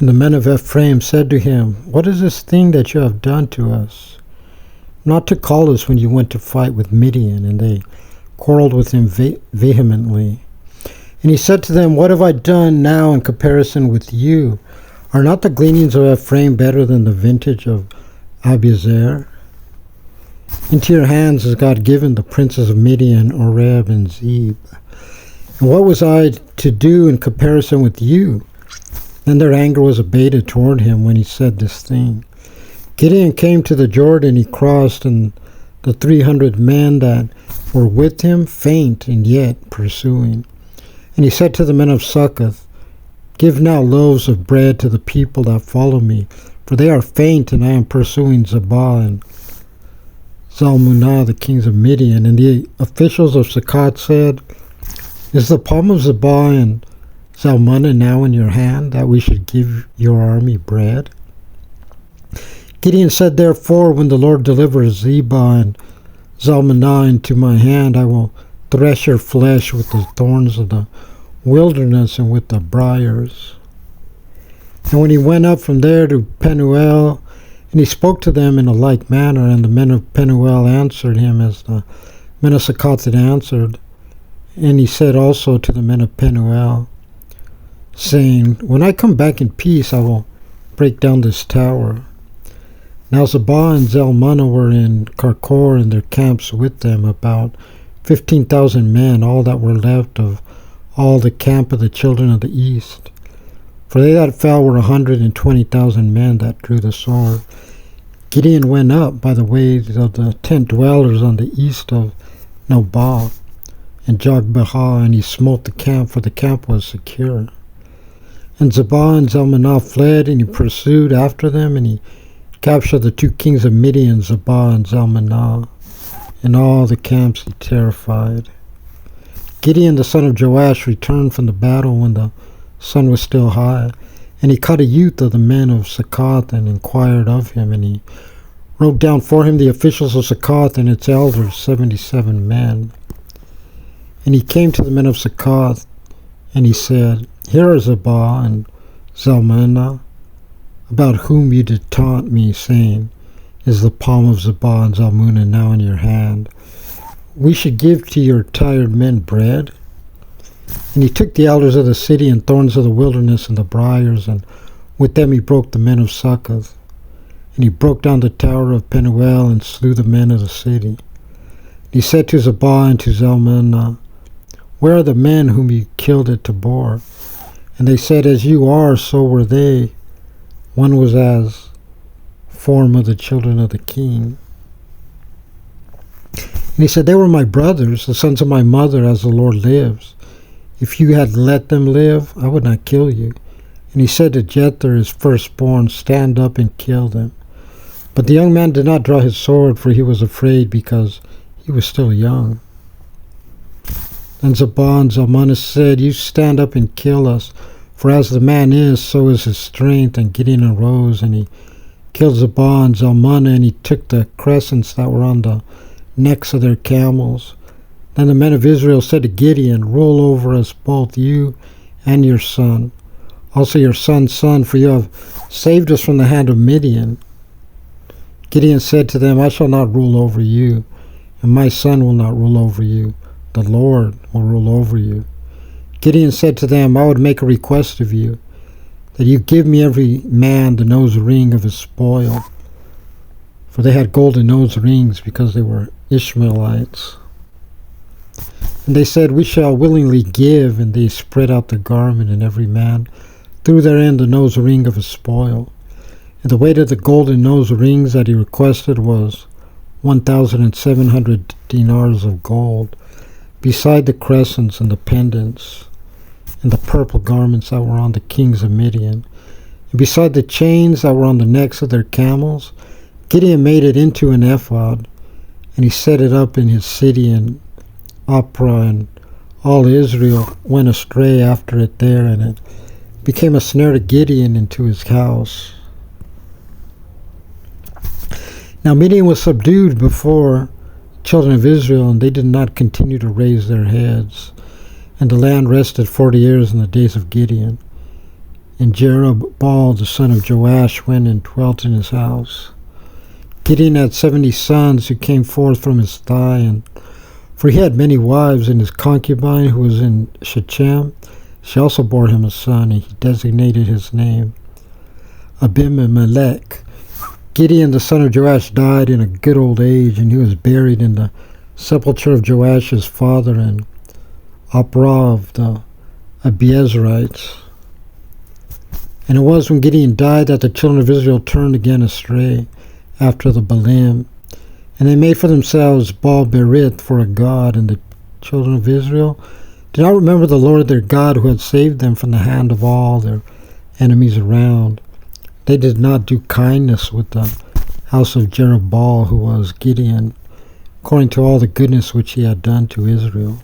And the men of Ephraim said to him, What is this thing that you have done to us? Not to call us when you went to fight with Midian. And they quarreled with him vehemently. And he said to them, What have I done now in comparison with you? Are not the gleanings of Ephraim better than the vintage of Abiezer? Into your hands has God given the princes of Midian, Oreb, and Zeb. And what was I to do in comparison with you? Then their anger was abated toward him when he said this thing. Gideon came to the Jordan, he crossed, and the 300 men that were with him faint and yet pursuing. And he said to the men of Succoth, Give now loaves of bread to the people that follow me, for they are faint, and I am pursuing Zebah and Zalmunna, the kings of Midian. And the officials of Succoth said, Is the palm of Zebah and Zalmunna now in your hand, that we should give your army bread? Gideon said, Therefore, when the Lord delivers Zebah and Zalmunna into my hand, I will thresh your flesh with the thorns of the wilderness and with the briars. And when he went up from there to Penuel, and he spoke to them in a like manner, and the men of Penuel answered him as the men of Succoth had answered. And he said also to the men of Penuel, saying, When I come back in peace, I will break down this tower. Now Zebah and Zalmunna were in Karkor, and their camps with them, about 15,000 men, all that were left of all the camp of the children of the east. For they that fell were 120,000 men that drew the sword. Gideon went up by the way of the tent dwellers on the east of Nobah and Jogbehah, and he smote the camp, for the camp was secure. And Zebah and Zalmunna fled, and he pursued after them, and he captured the 2 kings of Midian, Zebah and Zalmunna. In all the camps he terrified. Gideon the son of Joash returned from the battle when the sun was still high, and he caught a youth of the men of Succoth and inquired of him, and he wrote down for him the officials of Succoth and its elders, 77 men. And he came to the men of Succoth, and he said, Here are Zebah and Zalmunna, about whom you did taunt me, saying, Is the palm of Zebah and Zalmunna now in your hand? We should give to your tired men bread. And he took the elders of the city and thorns of the wilderness and the briars, and with them he broke the men of Succoth. And he broke down the tower of Penuel and slew the men of the city. And he said to Zebah and to Zalmunna, Where are the men whom you killed at Tabor? And they said, As you are, so were they. One was as form of the children of the king. And he said, They were my brothers, the sons of my mother, as the Lord lives. If you had let them live, I would not kill you. And he said to Jether, his firstborn, Stand up and kill them. But the young man did not draw his sword, for he was afraid, because he was still young. Then Zebah and Zalmunna said, You stand up and kill us, for as the man is, so is his strength. And Gideon arose, and he killed Zebah and Zalmunna, and he took the crescents that were on the necks of their camels. Then the men of Israel said to Gideon, Rule over us both, you and your son, also your son's son, for you have saved us from the hand of Midian. Gideon said to them, I shall not rule over you, and my son will not rule over you. The Lord will rule over you. Gideon said to them, I would make a request of you, that you give me every man the nose ring of his spoil. For they had golden nose rings, because they were Ishmaelites. And they said, We shall willingly give. And they spread out the garment, and every man threw therein the nose ring of his spoil. And the weight of the golden nose rings that he requested was 1,700 dinars of gold, beside the crescents and the pendants, and the purple garments that were on the kings of Midian. And beside the chains that were on the necks of their camels, Gideon made it into an ephod, and he set it up in his city in Ophrah, and all Israel went astray after it there, and it became a snare to Gideon into his house. Now Midian was subdued before the children of Israel, and they did not continue to raise their heads. And the land rested 40 years in the days of Gideon. And Jerubbaal, the son of Joash, went and dwelt in his house. Gideon had 70 sons who came forth from his thigh, and for he had many wives, and his concubine, who was in Shechem, she also bore him a son, and he designated his name Abimelech. Gideon, the son of Joash, died in a good old age, and he was buried in the sepulchre of Joash his father in Ophrah of the Abiezrites. And it was when Gideon died that the children of Israel turned again astray after the Baalim, and they made for themselves Baal-berith for a god, and the children of Israel did not remember the Lord their God, who had saved them from the hand of all their enemies around. They did not do kindness with the house of Jerubbaal, who was Gideon, according to all the goodness which he had done to Israel.